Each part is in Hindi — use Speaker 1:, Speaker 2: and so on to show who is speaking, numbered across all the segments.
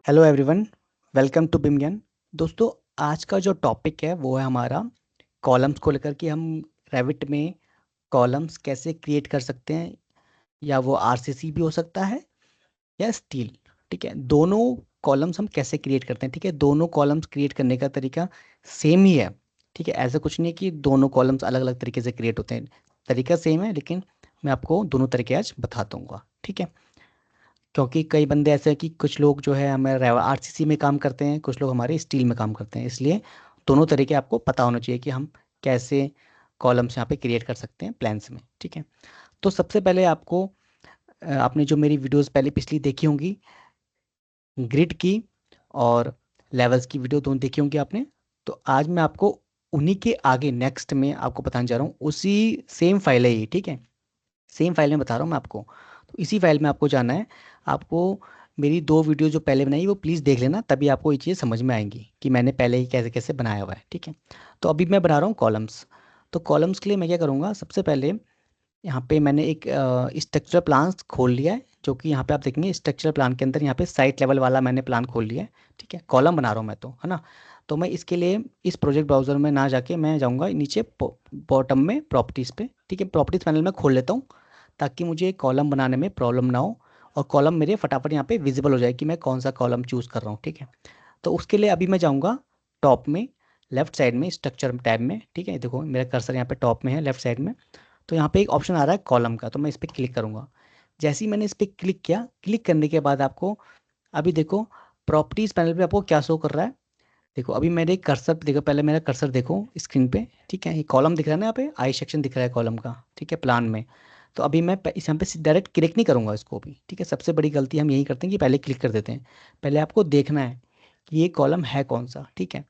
Speaker 1: हेलो एवरीवन, वेलकम टू बिमगन। दोस्तों, आज का जो टॉपिक है वो है हमारा कॉलम्स को लेकर कि हम रेविट में कॉलम्स कैसे क्रिएट कर सकते हैं, या वो आरसीसी भी हो सकता है या स्टील। ठीक है, दोनों कॉलम्स हम कैसे क्रिएट करते हैं। ठीक है, दोनों कॉलम्स क्रिएट करने का तरीका सेम ही है। ठीक है, ऐसा कुछ नहीं है कि दोनों कॉलम्स अलग अलग तरीके से क्रिएट होते हैं। तरीका सेम है, लेकिन मैं आपको दोनों तरीके आज बता दूंगा। ठीक है, क्योंकि कई बंदे ऐसे हैं कि कुछ लोग जो है हमारे आरसीसी में काम करते हैं, कुछ लोग हमारे स्टील में काम करते हैं, इसलिए दोनों तरीके आपको पता होना चाहिए कि हम कैसे कॉलम्स यहाँ पे क्रिएट कर सकते हैं प्लान्स में। ठीक है, तो सबसे पहले आपको आपने जो मेरी वीडियोस पहले पिछली देखी होंगी, ग्रिड की और लेवल्स की वीडियो दोनों देखी होंगी आपने। तो आज मैं आपको उन्हीं के आगे नेक्स्ट में आपको बताने जा रहा हूँ। उसी सेम फाइल है ये। ठीक है, सेम फाइल में बता रहा हूँ मैं आपको। तो इसी फाइल में आपको जाना है। आपको मेरी दो वीडियो जो पहले बनाई वो प्लीज़ देख लेना, तभी आपको ये चीज़ समझ में आएंगी कि मैंने पहले ही कैसे कैसे बनाया हुआ है। ठीक है, तो अभी मैं बना रहा हूँ कॉलम्स। तो कॉलम्स के लिए मैं क्या करूँगा, सबसे पहले यहाँ पे मैंने एक स्ट्रक्चर प्लान खोल लिया है, जो कि यहाँ पे आप देखेंगे स्ट्रक्चर प्लान के अंदर यहाँ पे साइट लेवल वाला मैंने प्लान खोल लिया है। ठीक है, कॉलम बना रहा हूँ मैं तो, है ना। तो मैं इसके लिए इस प्रोजेक्ट ब्राउज़र में ना जाके मैं जाऊँगा नीचे बॉटम में प्रॉपर्टीज़ पे। ठीक है, प्रॉपर्टीज़ पैनल में खोल लेता हूँ, ताकि मुझे कॉलम बनाने में प्रॉब्लम ना हो और कॉलम मेरे फटाफट यहाँ पे विजिबल हो जाए कि मैं कौन सा कॉलम चूज़ कर रहा हूँ। ठीक है, तो उसके लिए अभी मैं जाऊँगा टॉप में, लेफ्ट साइड में स्ट्रक्चर टैब में। ठीक है, देखो मेरा कर्सर यहाँ पे टॉप में है, लेफ्ट साइड में। तो यहाँ पे एक ऑप्शन आ रहा है कॉलम का, तो मैं इस पर क्लिक करूँगा। जैसे ही मैंने इस पर क्लिक किया, क्लिक करने के बाद आपको अभी देखो प्रॉपर्टीज़ पैनल पे आपको क्या शो कर रहा है। देखो अभी मेरे कर्सर पे देखो, पहले मेरा कर्सर देखो स्क्रीन पे। ठीक है, ये कॉलम दिख रहा है ना, यहाँ पे आई सेक्शन दिख रहा है कॉलम का। ठीक है, प्लान में। तो अभी मैं इस यहाँ पे डायरेक्ट क्लिक नहीं करूँगा इसको भी। ठीक है, सबसे बड़ी गलती हम यही करते हैं कि पहले क्लिक कर देते हैं। पहले आपको देखना है कि ये कॉलम है कौन सा। ठीक है,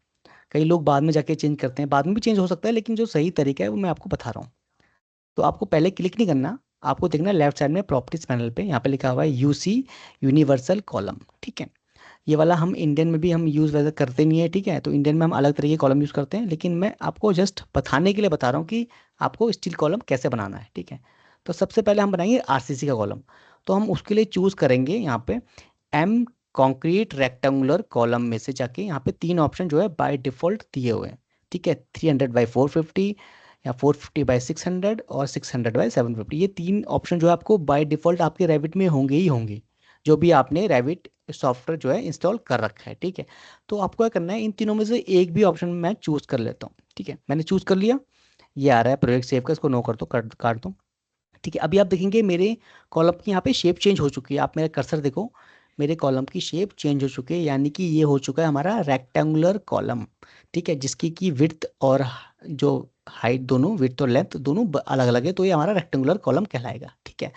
Speaker 1: कई लोग बाद में जाके चेंज करते हैं, बाद में भी चेंज हो सकता है, लेकिन जो सही तरीका है वो मैं आपको बता रहा हूँ। तो आपको पहले क्लिक नहीं करना, आपको देखना है लेफ्ट साइड में प्रॉपर्टीज पैनल पे, यहाँ पे लिखा हुआ है यूसी, यूनिवर्सल कॉलम। ठीक है, ये वाला हम इंडियन में भी हम यूज़ वैसे करते नहीं है। ठीक है, तो इंडियन में हम अलग तरीके के कॉलम यूज़ करते हैं, लेकिन मैं आपको जस्ट बताने के लिए बता रहा हूँ कि आपको स्टील कॉलम कैसे बनाना है। ठीक है, तो सबसे पहले हम बनाएंगे आरसीसी का कॉलम। तो हम उसके लिए चूज़ करेंगे यहाँ पे एम कॉन्क्रीट रेक्टेंगुलर कॉलम में से जाके यहाँ पे तीन ऑप्शन जो है बाय डिफ़ॉल्ट दिए हुए हैं। ठीक है, 300/450 या 450/600 और 600/750, ये तीन ऑप्शन जो है आपको बाय डिफ़ॉल्ट आपके रैबिट में होंगे ही होंगे, जो भी आपने रैबिट सॉफ्टवेयर जो है इंस्टॉल कर रखा है। ठीक है, तो आपको क्या करना है, इन तीनों में से एक भी ऑप्शन मैं चूज़ कर लेता हूँ। ठीक है, मैंने चूज़ कर लिया। ये आ रहा है प्रोजेक्ट सेव का, इसको नो कर दो, काट दो। ठीक है, अभी आप देखेंगे मेरे कॉलम की यहाँ पे शेप चेंज हो चुकी है। आप मेरा कर्सर देखो, मेरे कॉलम की शेप चेंज हो चुकी है, यानी कि ये हो चुका है हमारा रेक्टेंगुलर कॉलम। ठीक है, जिसकी की विड्थ और जो हाइट, दोनों विड्थ और लेंथ दोनों अलग अलग है, तो ये हमारा रेक्टेंगुलर कॉलम कहलाएगा। ठीक है,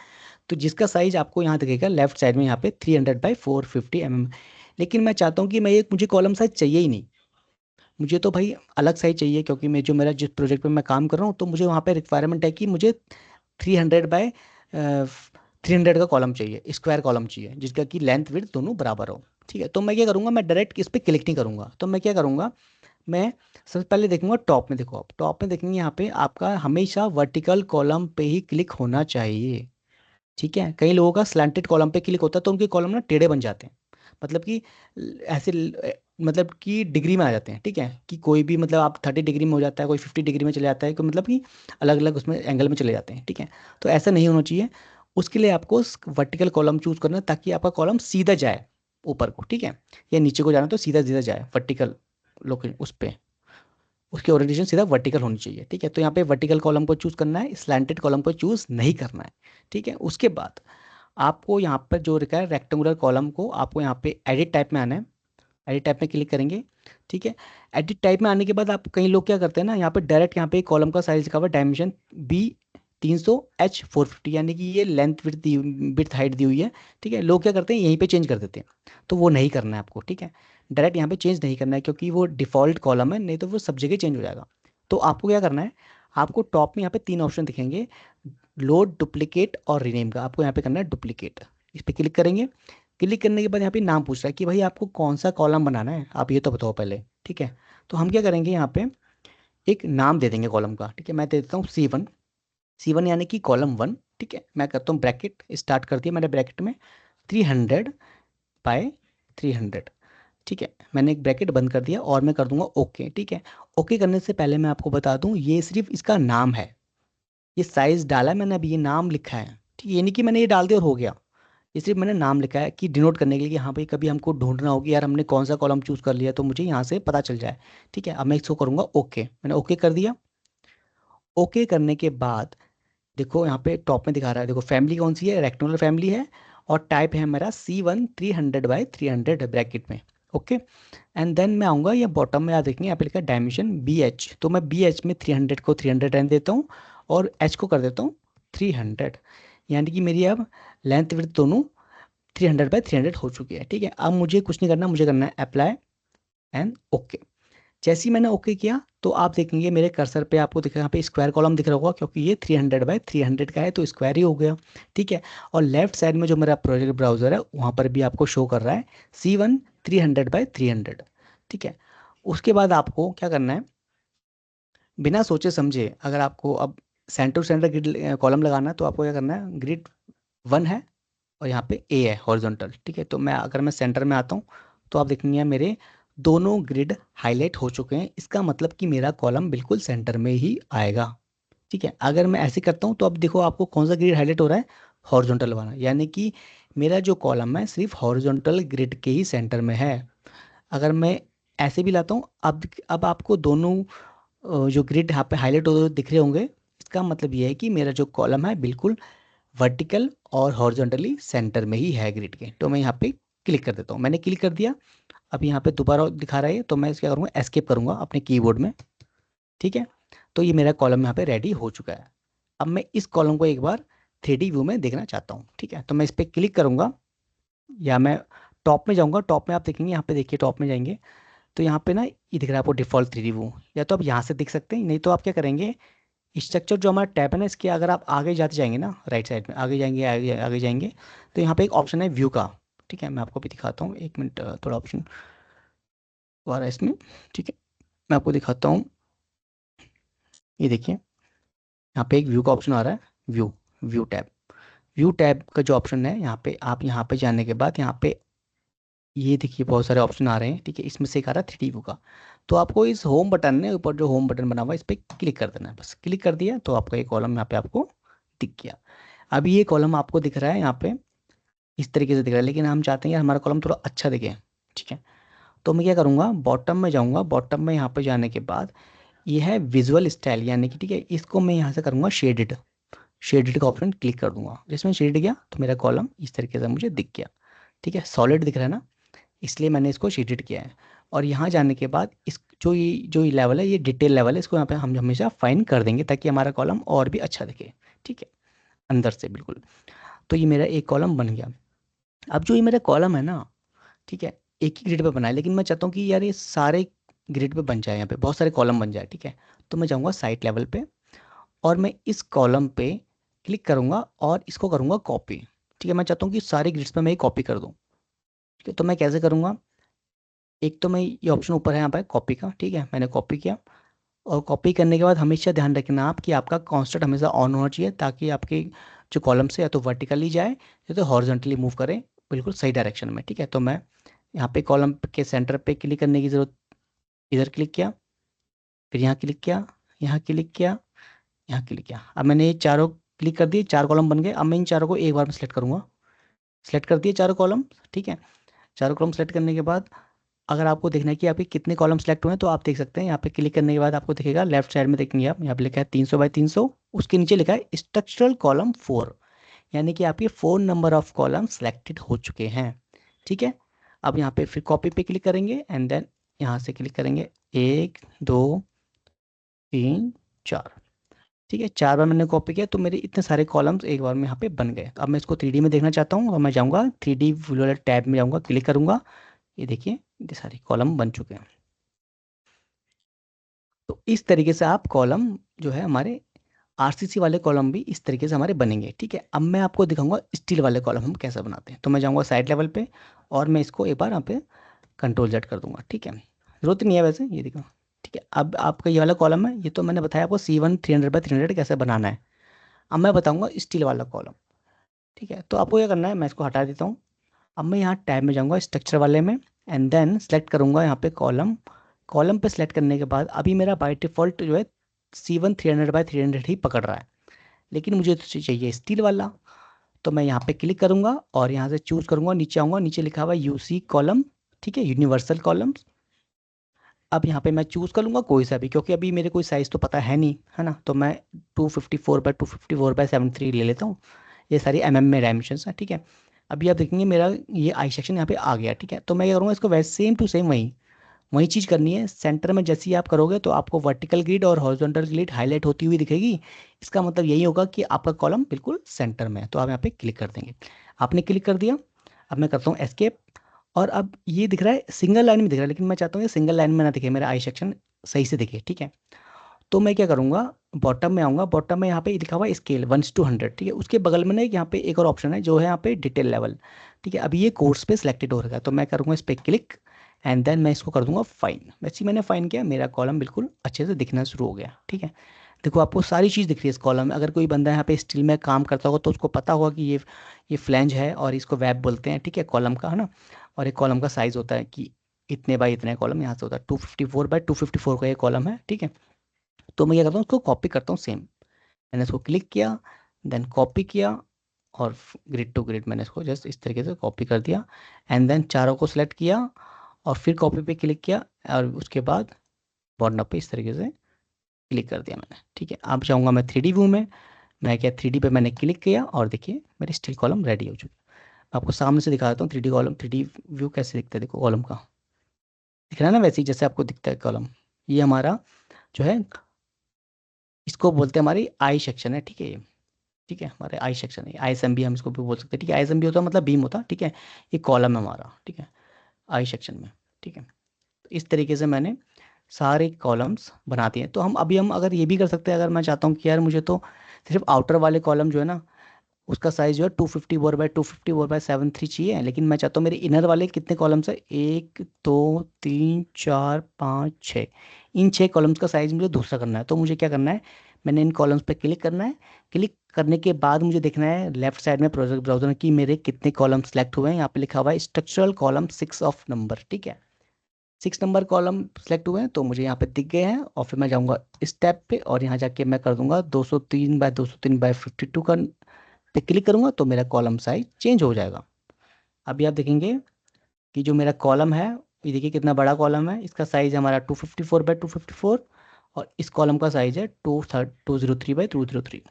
Speaker 1: तो जिसका साइज आपको यहाँ दिखेगा लेफ्ट साइड में, यहाँ पे 300/450 लेकिन मैं चाहता हूँ कि मैं एक मुझे कॉलम साइज चाहिए ही नहीं। मुझे तो भाई अलग साइज चाहिए, क्योंकि मैं जो मेरा जिस प्रोजेक्ट पे मैं काम कर रहा हूँ, तो मुझे वहाँ पे रिक्वायरमेंट है कि मुझे 300/300 का कॉलम चाहिए, स्क्वायर कॉलम चाहिए, जिसका कि लेंथ विड्थ दोनों बराबर हो। ठीक है, तो मैं क्या करूँगा, मैं डायरेक्ट इस पर क्लिक नहीं करूँगा। तो मैं क्या करूँगा, मैं सबसे पहले देखूंगा टॉप में। देखो आप टॉप में देखेंगे, यहाँ पे आपका हमेशा वर्टिकल कॉलम पे ही क्लिक होना चाहिए। ठीक है, कई लोगों का स्लैंटेड कॉलम पे क्लिक होता है, तो उनके कॉलम ना टेढ़े बन जाते हैं। मतलब कि ऐसे मतलब कि डिग्री में आ जाते हैं। ठीक है, कि कोई भी मतलब आप 30 डिग्री में हो जाता है, कोई 50 डिग्री में चले जाता है, कोई मतलब कि अलग अलग उसमें एंगल में चले जाते हैं। ठीक है, तो ऐसा नहीं होना चाहिए। उसके लिए आपको वर्टिकल कॉलम चूज करना है, ताकि आपका कॉलम सीधा जाए ऊपर को। ठीक है, या नीचे को जाना तो सीधा सीधा जाए वर्टिकल लोकेशन उस पर, उसकी ओरिएंटेशन सीधा वर्टिकल होनी चाहिए। ठीक है, तो यहाँ पे वर्टिकल कॉलम को चूज करना है, स्लैंटेड कॉलम को चूज नहीं करना है। ठीक है, उसके बाद आपको यहाँ पर जो लिखा है रेक्टेंगुलर कॉलम को, आपको यहाँ पे एडिट टाइप में आना है। एडिट टाइप में क्लिक करेंगे। ठीक है, एडिट टाइप में आने के बाद आप, कई लोग क्या करते हैं ना, यहाँ पे डायरेक्ट यहाँ पे कॉलम का साइज लिखा हुआ डायमेंशन B300/450, यानी कि ये लेंथ विड्थ हाइट दी हुई है। ठीक है, लोग क्या करते हैं यहीं पे चेंज कर देते हैं, तो वो नहीं करना है आपको। ठीक है, डायरेक्ट यहाँ पे चेंज नहीं करना है, क्योंकि वो डिफ़ॉल्ट कॉलम है, नहीं तो वो सब जगह चेंज हो जाएगा। तो आपको क्या करना है, आपको टॉप में यहाँ पे तीन ऑप्शन दिखेंगे, लोड, डुप्लीकेट और रीनेम का। आपको यहाँ पे करना है डुप्लीकेट, इस पर क्लिक करेंगे। क्लिक करने के बाद यहाँ पे नाम पूछ रहा है कि भाई आपको कौन सा कॉलम बनाना है, आप ये तो बताओ पहले। ठीक है, तो हम क्या करेंगे, यहाँ पे एक नाम दे देंगे कॉलम का। ठीक है, मैं दे देता हूँ C1। C1 यानी कि कॉलम 1। ठीक है, मैं करता हूँ ब्रैकेट, स्टार्ट कर दिया मैंने ब्रैकेट में 300/450। 300। ठीक है, मैंने एक ब्रैकेट बंद कर दिया और मैं कर दूंगा ओके। ठीक है, ओके करने से पहले मैं आपको बता दूं, ये सिर्फ इसका नाम है। ये साइज डाला है मैंने, अभी ये नाम लिखा है। ठीक है, ये नहीं कि मैंने ये डाल दिया और हो गया। ये सिर्फ मैंने नाम लिखा है कि डिनोट करने के लिए कि हाँ भाई कभी हमको ढूंढना होगी यार, हमने कौन सा कॉलम चूज कर लिया, तो मुझे यहाँ से पता चल जाए। ठीक है, अब मैं इसको करूँगा ओके। मैंने ओके कर दिया। ओके करने के बाद देखो यहाँ पे टॉप में दिखा रहा है, देखो फैमिली कौन सी है, रेक्टेंगुलर फैमिली है। और टाइप है मेरा C1 300/300 ब्रैकेट में। ओके, एंड देन मैं आऊँगा, या बॉटम में आप देखेंगे यहाँ पे लिखा है डायमेंशन BH, तो मैं BH में 300 को 300 रहने देता हूँ और H को कर देता हूँ 300। यानी कि मेरी अब लेंथ विड्थ दोनों 300/300 हो चुकी है। ठीक है, अब मुझे कुछ नहीं करना, मुझे करना है अप्लाई एंड ओके। जैसे ही मैंने ओके किया तो आप देखेंगे मेरे कर्सर पे आपको दिख रहा है, यहाँ पे स्क्वायर कॉलम दिख रहा होगा, क्योंकि ये 300/300 का है तो स्क्वायर ही हो गया। ठीक है, और लेफ्ट साइड में जो मेरा प्रोजेक्ट ब्राउजर है वहाँ पर भी आपको शो कर रहा है C1 300/300। ठीक है, उसके बाद आपको क्या करना है, बिना सोचे समझे, अगर आपको अब centre to centre grid column लगाना है तो आपको क्या करना है, ग्रिड 1 है और यहाँ पे A है हॉरिजॉन्टल। ठीक है, तो अगर मैं सेंटर में आता हूँ तो आप देखेंगे मेरे दोनों ग्रिड हाईलाइट हो चुके हैं। इसका मतलब कि मेरा कॉलम बिल्कुल सेंटर में ही आएगा। ठीक है, अगर मैं ऐसे करता हूँ तो अब देखो आपको कौन सा ग्रिड हाईलाइट हो रहा है, हॉरिजॉन्टल वाला, यानी कि मेरा जो कॉलम है सिर्फ हॉरिजॉन्टल ग्रिड के ही सेंटर में है। अगर मैं ऐसे भी लाता हूँ, अब आपको दोनों जो ग्रिड यहाँ पे हाईलाइट होते हुए दिख रहे होंगे, इसका मतलब ये है कि मेरा जो कॉलम है बिल्कुल वर्टिकल और हॉरिजॉन्टली सेंटर में ही है ग्रिड के। तो मैं यहाँ पे क्लिक कर देता हूँ, मैंने क्लिक कर दिया। अब यहाँ पे दोबारा दिखा रहा है तो मैं क्या करूँगा, एस्केप करूँगा अपने कीबोर्ड में। ठीक है, तो ये मेरा कॉलम यहाँ पे रेडी हो चुका है। अब मैं इस कॉलम को एक बार 3D व्यू में देखना चाहता हूँ। ठीक है, तो मैं इस पर क्लिक करूँगा या मैं टॉप में जाऊँगा। टॉप में आप देखेंगे, यहाँ पे देखिए टॉप में जाएंगे तो यहाँ पे ना ये दिख रहा है आपको डिफॉल्ट 3D व्यू, या तो आप यहाँ से देख सकते हैं, नहीं तो आप क्या करेंगे, स्ट्रक्चर जो हमारा टैब है ना इसके, अगर आप आगे जाते जाएंगे ना, राइट साइड में आगे जाएंगे, आगे आगे जाएंगे, तो यहाँ पे एक ऑप्शन है व्यू का। ठीक है, मैं आपको भी दिखाता हूँ, एक मिनट, थोड़ा ऑप्शन आ रहा है इसमें। ठीक है, मैं आपको दिखाता हूँ, ये देखिए यहाँ पे एक व्यू का ऑप्शन आ रहा है, view view tab. View tab का जो ऑप्शन है यहाँ पे, आप यहाँ पे जाने के बाद यहाँ पे ये देखिए बहुत सारे ऑप्शन आ रहे हैं। ठीक है, इसमें से एक आ रहा है 3D व्यू का। तो आपको इस होम बटन ने ऊपर जो होम बटन बना हुआ है इस पर क्लिक कर देना है, बस क्लिक कर दिया तो आपका ये कॉलम यहाँ पे आपको दिख गया। अभी ये कॉलम आपको दिख रहा है यहाँ पे इस तरीके से दिख रहा है, लेकिन हम चाहते हैं यार हमारा कॉलम थोड़ा अच्छा दिखे। ठीक है, तो मैं क्या करूँगा, बॉटम में जाऊँगा। बॉटम में यहाँ पे जाने के बाद ये है विजुअल स्टाइल, यानी कि ठीक है, इसको मैं यहाँ से करूँगा शेडेड। शेडेड का ऑप्शन क्लिक कर दूंगा, जिसमें शेड गया तो मेरा कॉलम इस तरीके से मुझे दिख गया। ठीक है, सॉलिड दिख रहा है ना, इसलिए मैंने इसको शेडेड किया है। और यहाँ जाने के बाद इस जो ये लेवल है, ये डिटेल लेवल है, इसको यहाँ पे हम हमेशा फाइन कर देंगे ताकि हमारा कॉलम और भी अच्छा दिखे। ठीक है, अंदर से बिल्कुल। तो ये मेरा एक कॉलम बन गया। अब जो ये मेरा कॉलम है ना, ठीक है, एक ही ग्रिड पे बना है, लेकिन मैं चाहता हूँ कि यार ये सारे ग्रिड पे बन जाए, यहाँ पे बहुत सारे कॉलम बन जाए। ठीक है, तो मैं जाऊँगा साइट लेवल पे और मैं इस कॉलम पे क्लिक करूँगा और इसको करूँगा कॉपी। ठीक है, मैं चाहता हूँ कि सारे ग्रिड्स पे मैं ये कॉपी कर दूँ। ठीक है, तो मैं कैसे करूँगा, एक तो मैं ये ऑप्शन ऊपर है यहाँ पे कॉपी का। ठीक है, मैंने कॉपी किया और कॉपी करने के बाद हमेशा ध्यान रखना आप कि आपका कॉन्स्टेंट हमेशा ऑन होना चाहिए, ताकि आपके जो कॉलम से या तो वर्टिकली जाए या तो हॉरिजॉन्टली मूव करे बिल्कुल सही डायरेक्शन में। ठीक है, तो मैं यहाँ पे कॉलम के सेंटर पे क्लिक करने की ज़रूरत, इधर क्लिक किया, फिर यहाँ क्लिक किया, यहाँ क्लिक किया, यहाँ क्लिक किया। अब मैंने ये चारों क्लिक कर दिए, 4 कॉलम बन गए। अब मैं इन चारों को एक बार में सेलेक्ट करूँगा। सेलेक्ट कर दिए चारों कॉलम। ठीक है, चारों कॉलम सेलेक्ट करने के बाद अगर आपको देखना है कि आपके कितने कॉलम सेलेक्ट हुए हैं तो आप देख सकते हैं, यहाँ पे क्लिक करने के बाद आपको दिखेगा लेफ्ट साइड में, देखेंगे आप यहाँ पे लिखा है 300/300, उसके नीचे लिखा है स्ट्रक्चरल कॉलम 4, यानी कि आपके 4 नंबर ऑफ कॉलम सेलेक्टेड हो चुके हैं। ठीक है, अब यहाँ पे फिर कॉपी पे क्लिक करेंगे एंड देन यहाँ से क्लिक करेंगे 1 2 3 4। ठीक है, 4 बार मैंने कॉपी किया तो मेरे इतने सारे कॉलम्स एक बार में यहाँ पे बन गए। तो अब मैं इसको 3D में देखना चाहता हूँ और मैं जाऊँगा 3D व्यू वाले टैब में जाऊँगा, क्लिक करूँगा, ये देखिए ये सारे कॉलम बन चुके हैं। तो इस तरीके से आप कॉलम जो है हमारे आरसीसी वाले कॉलम भी इस तरीके से हमारे बनेंगे। ठीक है, अब मैं आपको दिखाऊंगा स्टील वाले कॉलम हम कैसे बनाते हैं। तो मैं जाऊँगा साइड लेवल पे और मैं इसको एक बार यहाँ पे कंट्रोल जेड कर दूंगा। ठीक है, जरूरत नहीं है वैसे, ये देखो। ठीक है, अब आपका ये वाला कॉलम है, ये तो मैंने बताया आपको C1 300/300 कैसे बनाना है। अब मैं बताऊंगा स्टील वाला कॉलम। ठीक है, तो आपको क्या करना है, मैं इसको हटा देता हूँ अब मैं यहाँ टैब में जाऊँगा स्ट्रक्चर वाले में एंड देन सेलेक्ट करूँगा यहाँ पे कॉलम। कॉलम पे सेलेक्ट करने के बाद अभी मेरा बाय डिफ़ॉल्ट जो है C1 300/300 ही पकड़ रहा है, लेकिन मुझे तो चाहिए स्टील वाला। तो मैं यहाँ पे क्लिक करूँगा और यहाँ से चूज़ करूँगा, नीचे आऊँगा, नीचे लिखा हुआ है यूसी कॉलम, ठीक है, यूनिवर्सल कॉलम्स। अब यहाँ पे मैं चूज़ कर लूँगा कोई सा भी, क्योंकि अभी मेरे कोई साइज़ तो पता है नहीं, है ना, तो मैं 254/254/73 ले लेता हूँ। ये सारी में डायमेंशंस हैं, ठीक है। अभी आप देखेंगे मेरा ये आई सेक्शन यहाँ पे आ गया, ठीक है। तो मैं क्या करूँगा, इसको वैसे सेम टू सेम वही चीज़ करनी है। सेंटर में जैसे ही आप करोगे तो आपको वर्टिकल ग्रिड और हॉरिजॉन्टल ग्रिड हाईलाइट होती हुई दिखेगी। इसका मतलब यही होगा कि आपका कॉलम बिल्कुल सेंटर में है। तो आप यहाँ पे क्लिक कर देंगे। आपने क्लिक कर दिया। अब मैं करता हूँ एस्केप। और अब ये दिख रहा है सिंगल लाइन में दिख रहा है, लेकिन मैं चाहता हूँ ये सिंगल लाइन में ना दिखे, मेरा आई सेक्शन सही से दिखे, ठीक है। तो मैं क्या करूँगा, बॉटम में आऊँगा। बॉटम में यहाँ पे लिखा हुआ है स्केल 1:100, ठीक है। उसके बगल में ना यहाँ पे एक और ऑप्शन है जो है यहाँ पे डिटेल लेवल, ठीक है। अभी ये कोर्स पे सिलेक्टेड हो रखा है, तो मैं करूँगा इस पर क्लिक एंड देन मैं इसको कर दूंगा फाइन। वैसे ही मैंने फाइन किया, मेरा कॉलम बिल्कुल अच्छे से दिखना शुरू हो गया, ठीक है। देखो आपको सारी चीज़ दिख रही है इस कॉलम में। अगर कोई बंदा यहाँ पे स्टील में काम करता होगा तो उसको पता होगा कि ये फ्लैंज है और इसको वेब बोलते हैं, ठीक है, कॉलम का, है ना। और एक कॉलम का साइज़ होता है कि इतने बाई इतने कॉलम यहाँ से होता है, 254/254 का ये कॉलम है, ठीक है। तो मैं क्या करता हूँ, उसको कॉपी करता हूँ सेम। मैंने इसको क्लिक किया, देन कॉपी किया और ग्रिड टू ग्रिड मैंने इसको जस्ट इस तरीके से कॉपी कर दिया एंड देन चारों को सिलेक्ट किया और फिर कॉपी पे क्लिक किया और उसके बाद बॉटम पे इस तरीके से क्लिक कर दिया मैंने, ठीक है। अब जाऊँगा मैं 3D व्यू में। मैं क्या 3D पे मैंने क्लिक किया और देखिए मेरे स्टील कॉलम रेडी हो चुके। आपको सामने से दिखा देता हूँ 3D कॉलम, 3D व्यू कैसे दिखता है। देखो कॉलम का दिख रहा है ना, वैसे ही जैसे आपको दिखता है कॉलम। ये हमारा जो है, इसको बोलते हैं हमारी आई सेक्शन है, ठीक है ये, ठीक है, हमारे आई सेक्शन है। ISMB हम इसको भी बोल सकते हैं, ठीक है। ISMB होता है मतलब बीम होता है, ठीक है। ये कॉलम है हमारा, ठीक है, आई सेक्शन में, ठीक है। तो इस तरीके से मैंने सारे कॉलम्स बना दिए। तो हम अगर ये भी कर सकते हैं, अगर मैं चाहता हूँ कि यार मुझे तो सिर्फ आउटर वाले कॉलम जो है ना उसका साइज जो है 254/254/73 चाहिए, लेकिन मैं चाहता हूँ मेरे इनर वाले कितने कॉलम्स है, 1 2 3 4 5 6, इन 6 कॉलम्स का साइज मुझे दूसरा करना है। तो मुझे क्या करना है, मैंने इन कॉलम्स पे क्लिक करना है। क्लिक करने के बाद मुझे देखना है लेफ्ट साइड में प्रोजेक्ट ब्राउजर की मेरे कितने कॉलम सेलेक्ट हुए हैं। यहाँ पे लिखा हुआ है स्ट्रक्चरल कॉलम 6 ऑफ नंबर, ठीक है। 6 नंबर कॉलम सेलेक्ट हुए हैं तो मुझे यहाँ पे दिख गए हैं। और फिर मैं जाऊँगा इस टैब पे और यहाँ जाके मैं कर दूंगा 203/203/52 का पे क्लिक करूंगा तो मेरा कॉलम साइज चेंज हो जाएगा। अभी आप देखेंगे कि जो मेरा कॉलम है, ये देखिए कितना बड़ा कॉलम है। इसका साइज हमारा 254/254 और इस कॉलम का साइज है 203/203।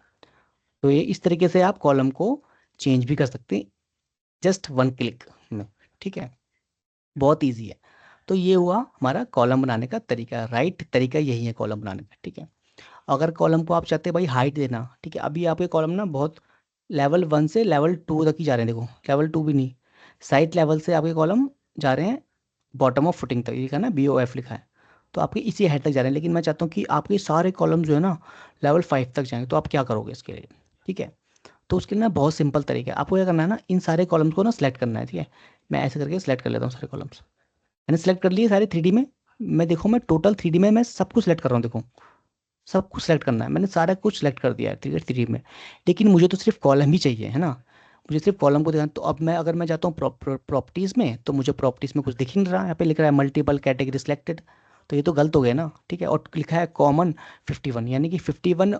Speaker 1: तो ये इस तरीके से आप कॉलम को चेंज भी कर सकते हैं जस्ट वन क्लिक में, ठीक है। बहुत ईजी है। तो ये हुआ हमारा कॉलम बनाने का तरीका, राइट तरीका यही है कॉलम बनाने का, ठीक है। अगर कॉलम को आप चाहते हैं भाई हाइट देना, ठीक है, अभी आपके कॉलम ना बहुत लेवल 1 से लेवल 2 तक ही जा रहे हैं। देखो लेवल 2 भी नहीं, साइट लेवल से आपके कॉलम जा रहे हैं बॉटम ऑफ फुटिंग तक, ये लिखा है ना BOF लिखा है। तो आपके इसी हाइट तक जा रहे हैं, लेकिन मैं चाहता हूँ कि आपके सारे कॉलम जो है ना लेवल 5 तक जाएंगे। तो आप क्या करोगे इसके लिए, ठीक है। तो उसके लिए ना बहुत सिंपल तरीका है। आपको क्या करना है ना, इन सारे कॉलम्स को ना सेलेक्ट करना है, ठीक है। मैं ऐसे करके सेलेक्ट कर लेता हूँ सारे कॉलम्स। मैंने सेलेक्ट कर लिए सारे 3D में। मैं देखो मैं टोटल 3D में मैं सब कुछ सेलेक्ट कर रहा हूँ, देखो सब कुछ सेलेक्ट करना है। मैंने सारा कुछ सेलेक्ट कर दिया है 3D में, लेकिन मुझे तो सिर्फ कॉलम ही चाहिए, है ना। मुझे सिर्फ कॉलम को देखना। तो अब मैं अगर मैं जाता हूँ प्रॉपर्टीज़ में तो मुझे प्रॉपर्टीज़ में कुछ दिख ही नहीं रहा। यहाँ पे लिख रहा है मल्टीपल कैटेगरी सिलेक्टेड, तो ये तो गलत हो गया ना, ठीक है। और लिखा है कॉमन 51, यानी कि 51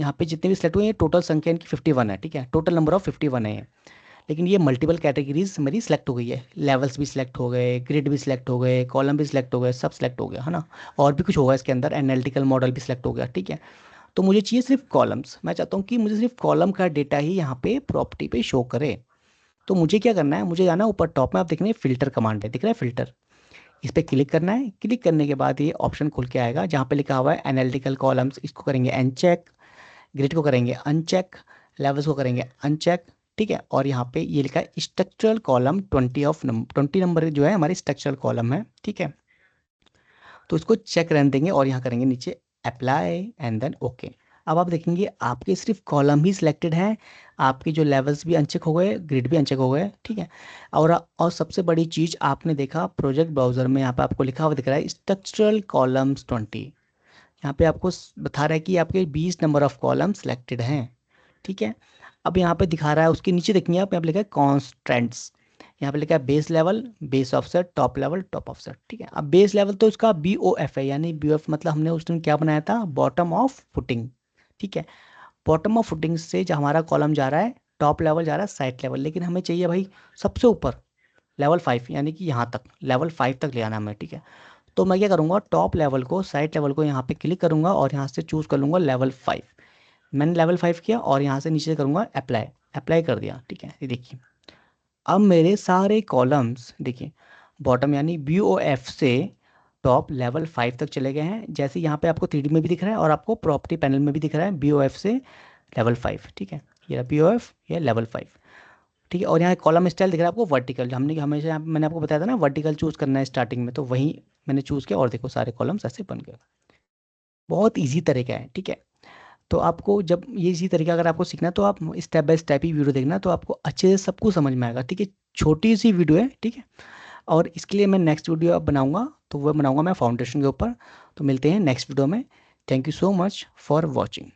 Speaker 1: यहाँ पे जितने भी सिलेक्ट हुए हैं टोटल संख्या इनकी 51 है, ठीक है। टोटल नंबर ऑफ 51 है ये। लेकिन ये मल्टीपल कैटेगरीज मेरी सिलेक्ट हो गई है, लेवल्स भी सिलेक्ट हो गए, ग्रिड भी सिलेक्ट हो गए, कॉलम भी सिलेक्ट हो गए, सब सिलेक्ट हो गया, है ना। और भी कुछ होगा इसके अंदर, एनालिटिकल मॉडल भी सिलेक्ट हो गया, ठीक है। तो मुझे चाहिए सिर्फ कॉलम्स। मैं चाहता हूँ कि मुझे सिर्फ कॉलम का डेटा ही यहाँ पे प्रॉपर्टी पे शो करे। तो मुझे क्या करना है, मुझे जाना है ऊपर टॉप में, आप देख रहे हैं फिल्टर कमांड है, दिख रहा है फिल्टर। इस पर क्लिक करना है। क्लिक करने के बाद ये ऑप्शन खुल के आएगा जहाँ पे लिखा हुआ है एनालिटिकल कॉलम्स, इसको करेंगे अनचेक, ग्रिड को करेंगे अनचेक, लेवल्स को करेंगे अनचेक, ठीक है। और यहाँ पे ये लिखा है स्ट्रक्चरल कॉलम 20 नंबर जो है हमारी स्ट्रक्चरल कॉलम है, ठीक है। तो इसको चेक रहने देंगे और यहाँ करेंगे नीचे अप्लाई एंड देन ओके। अब आप देखेंगे आपके सिर्फ कॉलम ही सिलेक्टेड हैं, आपके जो लेवल्स भी अनचेक हो गए, ग्रिड भी अनचेक हो गए, ठीक है। और सबसे बड़ी चीज़ आपने देखा प्रोजेक्ट ब्राउजर में यहाँ पे आपको लिखा हुआ दिख रहा है स्ट्रक्चरल कॉलम्स 20। यहाँ पे आपको बता रहा है कि आपके 20 नंबर ऑफ कॉलम सिलेक्टेड हैं, ठीक है। अब यहाँ पे दिखा रहा है उसके नीचे देखेंगे आप, यहाँ पे लिखा है कॉन्स्टेंट्स। यहाँ पे लिखा है base level, base offset, top level, top offset. ठीक है, अब बेस लेवल तो इसका BOF है, यानी BOF मतलब हमने उस दिन क्या बनाया था, बॉटम ऑफ फुटिंग। ठीक है, बॉटम ऑफ फुटिंग से जो हमारा कॉलम जा रहा है, टॉप लेवल जा रहा है साइड लेवल, लेकिन हमें चाहिए भाई सबसे ऊपर लेवल 5, यानी कि यहाँ तक लेवल 5 तक ले आना हमें। ठीक है, तो मैं क्या करूँगा, टॉप लेवल को, साइड लेवल को यहाँ पे क्लिक करूँगा और यहाँ से चूज़ कर लूँगा लेवल 5। मैंने लेवल 5 किया और यहाँ से नीचे करूँगा अप्लाई, अप्लाई कर दिया। ठीक है, ये देखिए अब मेरे सारे कॉलम्स देखिए बॉटम यानी BOF से टॉप लेवल 5 तक चले गए हैं, जैसे यहाँ पे आपको 3D में भी दिख रहा है और आपको प्रॉपर्टी पैनल में भी दिख रहा है BOF से लेवल 5। ठीक है, ये BOF, ये लेवल 5। ठीक है, और यहाँ कॉलम स्टाइल दिख रहा है आपको वर्टिकल, हमने हमेशा मैंने आपको बताया था ना वर्टिकल चूज़ करना है स्टार्टिंग में, तो वही मैंने चूज़ किया और देखो सारे कॉलम्स ऐसे बन गए। बहुत ईजी तरीका है। ठीक है, तो आपको जब ये इसी तरीका अगर आपको सीखना है तो आप step by step he video देखना, तो आपको अच्छे से सब कुछ समझ में आएगा। ठीक है, छोटी सी वीडियो है। ठीक है, और इसके लिए मैं नेक्स्ट वीडियो अब बनाऊंगा, तो वो बनाऊंगा मैं फाउंडेशन के ऊपर। तो मिलते हैं नेक्स्ट वीडियो में। Thank you so much for watching.